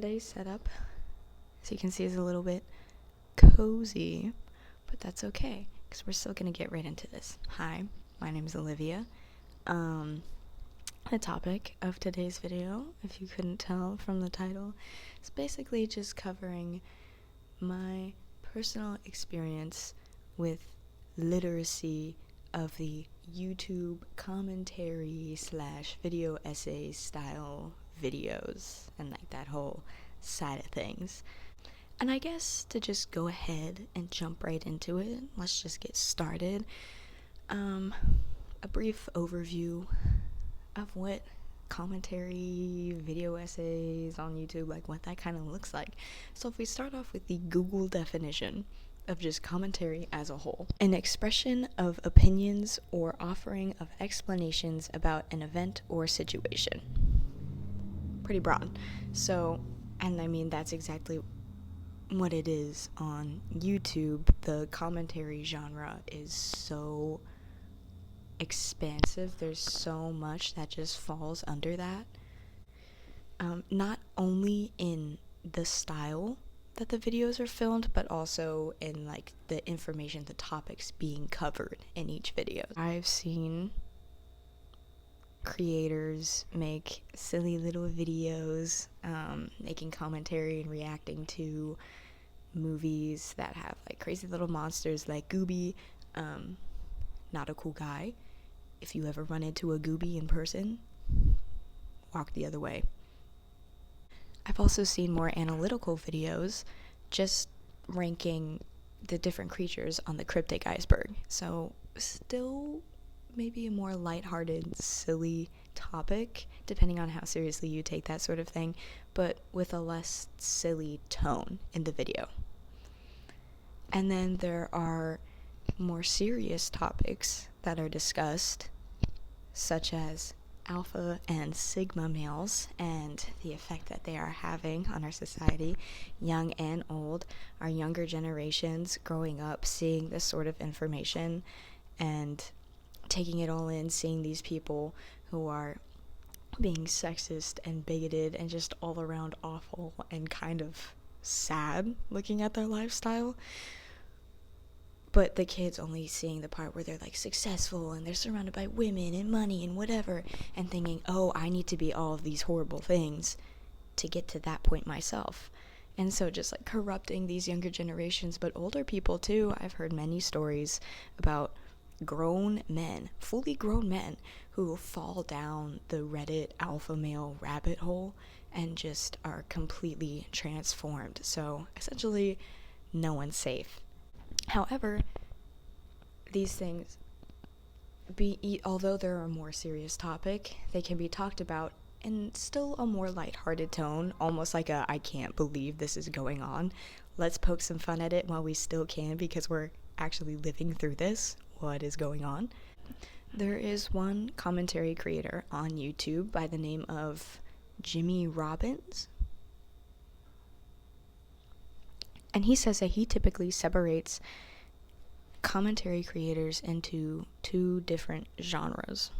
Today's setup, as you can see, is a little bit cozy, but that's okay, because we're still going to get right into this. Hi, my name is Olivia. The topic of today's video, if you couldn't tell from the title, is basically just covering my personal experience with literacy of the YouTube commentary / video essay style videos and like that whole side of things. And I guess to just go ahead and jump right into it, let's just get started. A brief overview of what commentary video essays on YouTube, like what that kind of looks like. So if we start off with the Google definition of just commentary as a whole: an expression of opinions or offering of explanations about an event or situation. Pretty broad. So, and I mean, that's exactly what it is on YouTube. The commentary genre is so expansive. There's so much that just falls under that. Not only in the style that the videos are filmed, but also in like the information, the topics being covered in each video. I've seen creators make silly little videos making commentary and reacting to movies that have like crazy little monsters like Gooby. Not a cool guy. If you ever run into a Gooby in person, walk the other way. I've also seen more analytical videos just ranking the different creatures on the cryptic iceberg. So still maybe a more lighthearted, silly topic, depending on how seriously you take that sort of thing, but with a less silly tone in the video. And then there are more serious topics that are discussed, such as alpha and sigma males and the effect that they are having on our society, young and old, our younger generations growing up seeing this sort of information and taking it all in, seeing these people who are being sexist and bigoted and just all around awful and kind of sad looking at their lifestyle. But the kids only seeing the part where they're like successful and they're surrounded by women and money and whatever, and thinking, oh, I need to be all of these horrible things to get to that point myself. And so just like corrupting these younger generations, but older people too. I've heard many stories about grown men, fully grown men, who fall down the Reddit alpha male rabbit hole and just are completely transformed. So essentially, no one's safe. However, these things, although they're a more serious topic, they can be talked about in still a more lighthearted tone, almost like a, I can't believe this is going on. Let's poke some fun at it while we still can, because we're actually living through this. What is going on? There is one commentary creator on YouTube by the name of Jimmy Robbins. And he says that he typically separates commentary creators into two different genres.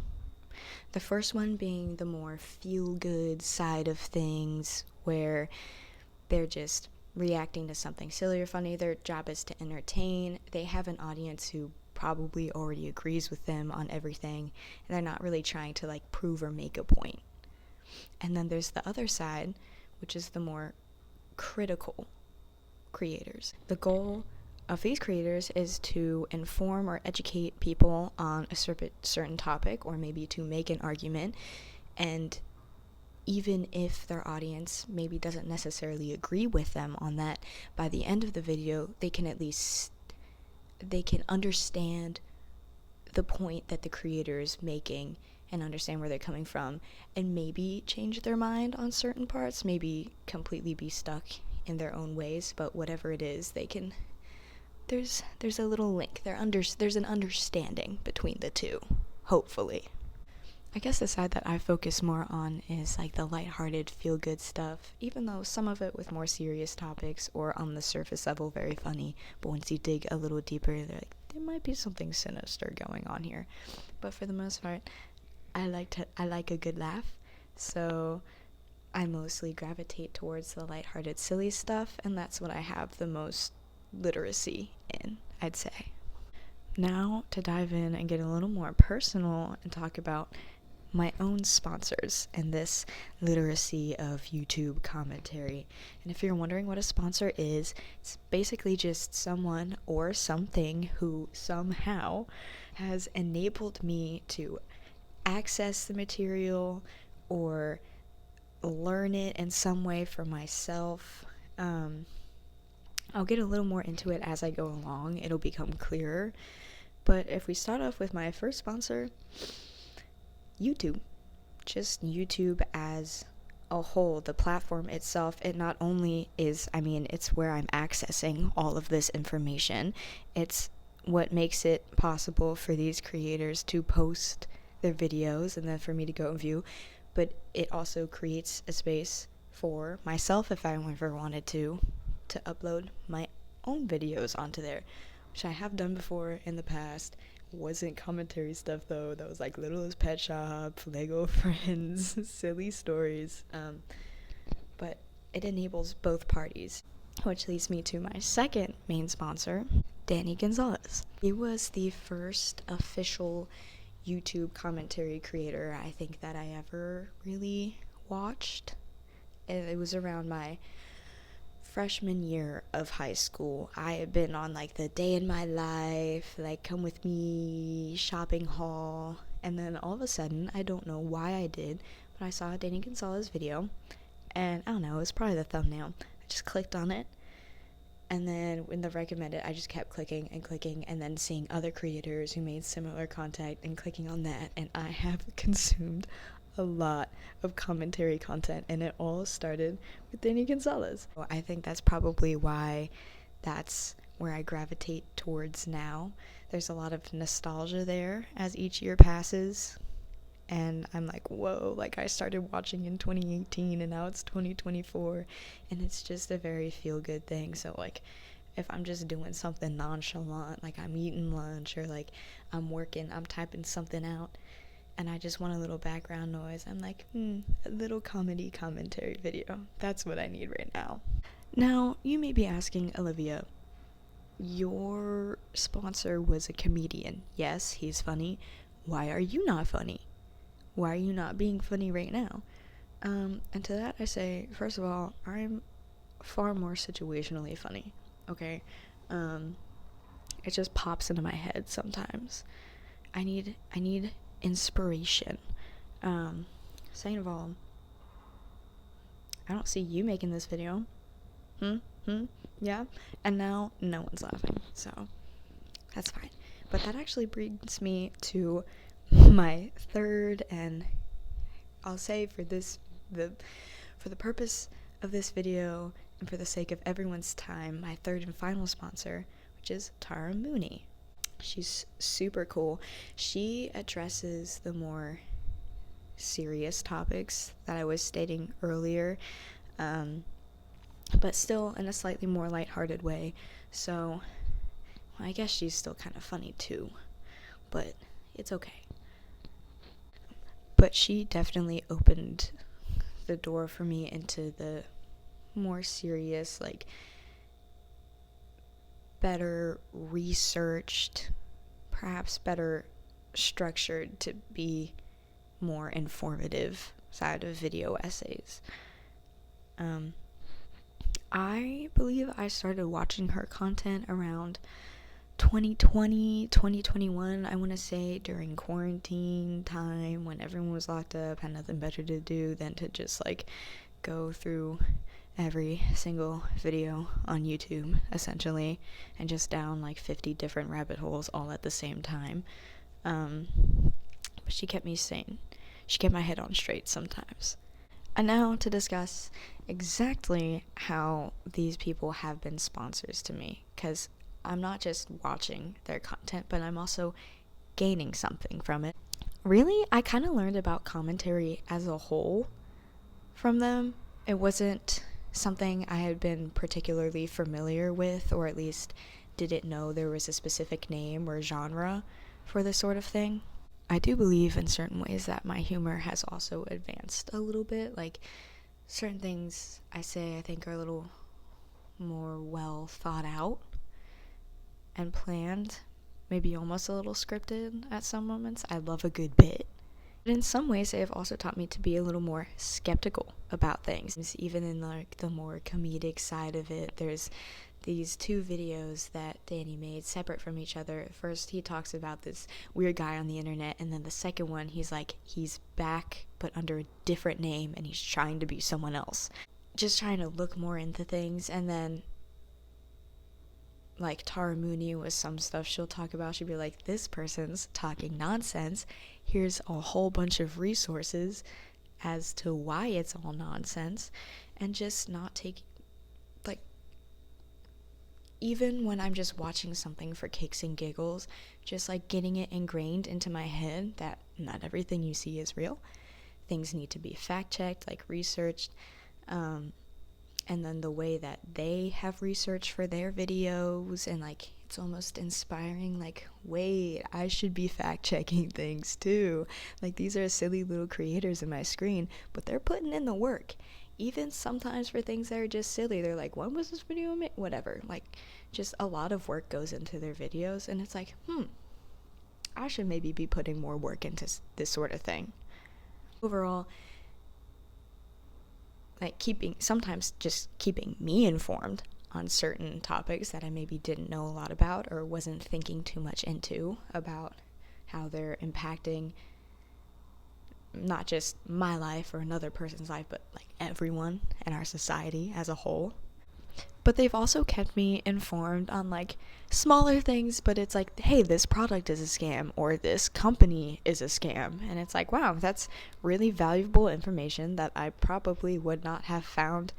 The first one being the more feel-good side of things, where they're just reacting to something silly or funny. Their job is to entertain. They have an audience who probably already agrees with them on everything, and they're not really trying to like prove or make a point. And then there's the other side, which is the more critical creators. The goal of these creators is to inform or educate people on a certain topic, or maybe to make an argument, and even if their audience maybe doesn't necessarily agree with them on that, by the end of the video they can understand the point that the creator is making and understand where they're coming from, and maybe change their mind on certain parts, maybe completely be stuck in their own ways, but whatever it is, they can, there's a little link, there's an understanding between the two, hopefully. I guess the side that I focus more on is like the lighthearted, feel-good stuff, even though some of it with more serious topics or on the surface level very funny, but once you dig a little deeper, they're like, there might be something sinister going on here. But for the most part, I like a good laugh, so I mostly gravitate towards the lighthearted, silly stuff, and that's what I have the most literacy in, I'd say. Now, to dive in and get a little more personal and talk about my own sponsors and this literacy of YouTube commentary. And if you're wondering what a sponsor is, it's basically just someone or something who somehow has enabled me to access the material or learn it in some way for myself. I'll get a little more into it as I go along. It'll become clearer. But if we start off with my first sponsor, YouTube. Just YouTube as a whole, the platform itself, it not only is, it's where I'm accessing all of this information. It's what makes it possible for these creators to post their videos and then for me to go and view. But it also creates a space for myself, if I ever wanted to upload my own videos onto there, which I have done before in the past. Wasn't commentary stuff though. That was like Littlest Pet Shop, Lego Friends, silly stories. But it enables both parties, which leads me to my second main sponsor, Danny Gonzalez. He was the first official YouTube commentary creator I think that I ever really watched. It was around my freshman year of high school. I had been on like the day in my life, like come with me shopping haul, and then all of a sudden, I don't know why I did, but I saw a Danny Gonzalez video, and I don't know, it was probably the thumbnail. I just clicked on it, and then in the recommended, I just kept clicking, and then seeing other creators who made similar content and clicking on that, and I have consumed a lot of commentary content, and it all started with Danny Gonzalez. I think that's probably why that's where I gravitate towards now. There's a lot of nostalgia there as each year passes, and I'm like, whoa, like I started watching in 2018 and now it's 2024, and it's just a very feel-good thing. So like if I'm just doing something nonchalant, like I'm eating lunch or like I'm working, I'm typing something out, and I just want a little background noise, I'm like, a little commentary video. That's what I need right now. Now, you may be asking, Olivia, your sponsor was a comedian. Yes, he's funny. Why are you not funny? Why are you not being funny right now? And to that I say, first of all, I'm far more situationally funny, okay? It just pops into my head sometimes. I need inspiration. Second of all, I don't see you making this video. Yeah? And now no one's laughing, so that's fine. But that actually brings me to my third, and I'll say for the purpose of this video and for the sake of everyone's time, my third and final sponsor, which is Tara Mooney. She's super cool. She addresses the more serious topics that I was stating earlier, but still in a slightly more lighthearted way. So I guess she's still kind of funny too, but it's okay. But she definitely opened the door for me into the more serious, like better researched, perhaps better structured to be more informative side of video essays. I believe I started watching her content around 2020, 2021, I want to say, during quarantine time when everyone was locked up, had nothing better to do than to just like go through every single video on YouTube, essentially, and just down like 50 different rabbit holes all at the same time. But she kept me sane. She kept my head on straight sometimes. And now to discuss exactly how these people have been sponsors to me, because I'm not just watching their content, but I'm also gaining something from it. Really, I kind of learned about commentary as a whole from them. It wasn't something I had been particularly familiar with, or at least didn't know there was a specific name or genre for this sort of thing. I do believe in certain ways that my humor has also advanced a little bit. Like, certain things I say I think are a little more well thought out and planned, maybe almost a little scripted at some moments. I love a good bit. But in some ways, they have also taught me to be a little more skeptical about things. Even in like the more comedic side of it, there's these two videos that Danny made separate from each other. First, he talks about this weird guy on the internet, and then the second one, he's like, he's back but under a different name, and he's trying to be someone else. Just trying to look more into things. And then like Tara Mooney with some stuff she'll talk about, she'll be like, this person's talking nonsense, here's a whole bunch of resources as to why it's all nonsense, and just not take, like, even when I'm just watching something for kicks and giggles, just like getting it ingrained into my head that not everything you see is real. Things need to be fact checked, like researched, and then the way that they have research for their videos, and like it's almost inspiring, like, wait, I should be fact checking things too. Like, these are silly little creators in my screen, but they're putting in the work. Even sometimes for things that are just silly, they're like, when was this video made? Whatever. Like, just a lot of work goes into their videos, and it's like, I should maybe be putting more work into this sort of thing. Overall, like, sometimes just keeping me informed on certain topics that I maybe didn't know a lot about or wasn't thinking too much into, about how they're impacting not just my life or another person's life, but like everyone in our society as a whole. But they've also kept me informed on like smaller things, but it's like, hey, this product is a scam, or this company is a scam. And it's like, wow, that's really valuable information that I probably would not have found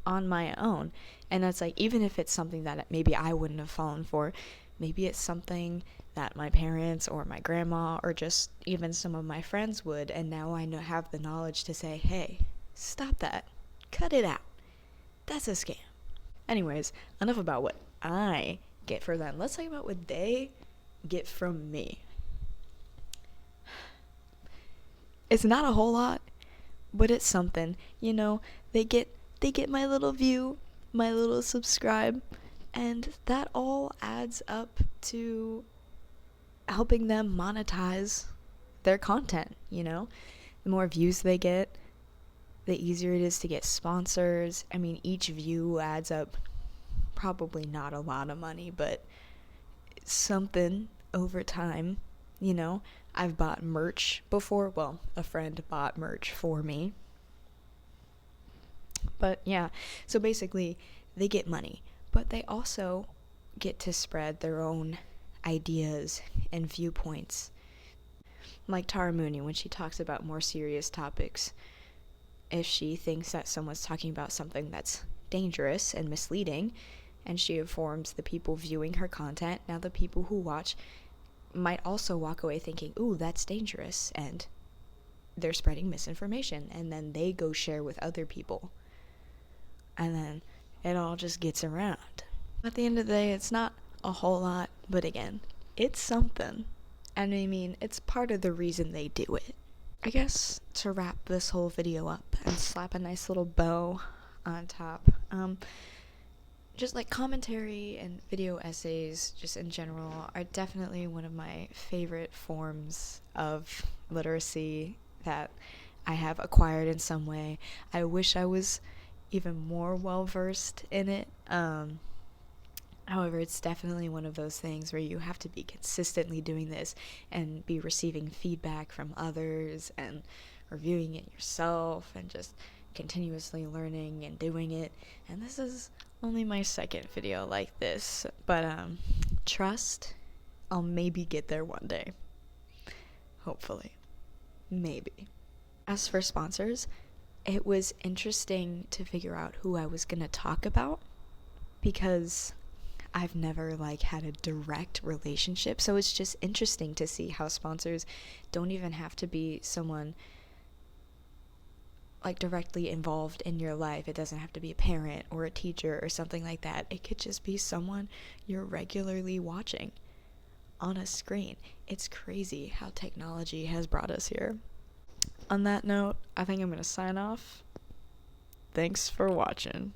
on my own. And that's like, even if it's something that maybe I wouldn't have fallen for, maybe it's something that my parents or my grandma or just even some of my friends would, and now I have the knowledge to say, hey, stop that, cut it out, that's a scam. Anyways, enough about what I get from them. Let's talk about what they get from me. It's not a whole lot, but it's something. You know, they get my little view, my little subscribe, and that all adds up to helping them monetize their content, you know? The more views they get, the easier it is to get sponsors. I mean, each view adds up, probably not a lot of money, but something over time, you know? I've bought merch before. Well, a friend bought merch for me. But yeah, so basically they get money, but they also get to spread their own ideas and viewpoints. Like Tara Mooney, when she talks about more serious topics, if she thinks that someone's talking about something that's dangerous and misleading, and she informs the people viewing her content, now the people who watch might also walk away thinking, ooh, that's dangerous, and they're spreading misinformation, and then they go share with other people, and then it all just gets around. At the end of the day, it's not a whole lot, but again, it's something. And I mean, it's part of the reason they do it. I guess to wrap this whole video up and slap a nice little bow on top, just like commentary and video essays, just in general, are definitely one of my favorite forms of literacy that I have acquired in some way. I wish I was even more well-versed in it. However, it's definitely one of those things where you have to be consistently doing this and be receiving feedback from others and reviewing it yourself and just continuously learning and doing it. And this is only my second video like this, but trust, I'll maybe get there one day. Hopefully. Maybe. As for sponsors, it was interesting to figure out who I was going to talk about, because I've never had a direct relationship, so it's just interesting to see how sponsors don't even have to be someone directly involved in your life. It doesn't have to be a parent or a teacher or something like that. It could just be someone you're regularly watching on a screen. It's crazy how technology has brought us here. On that note, I think I'm going to sign off. Thanks for watching.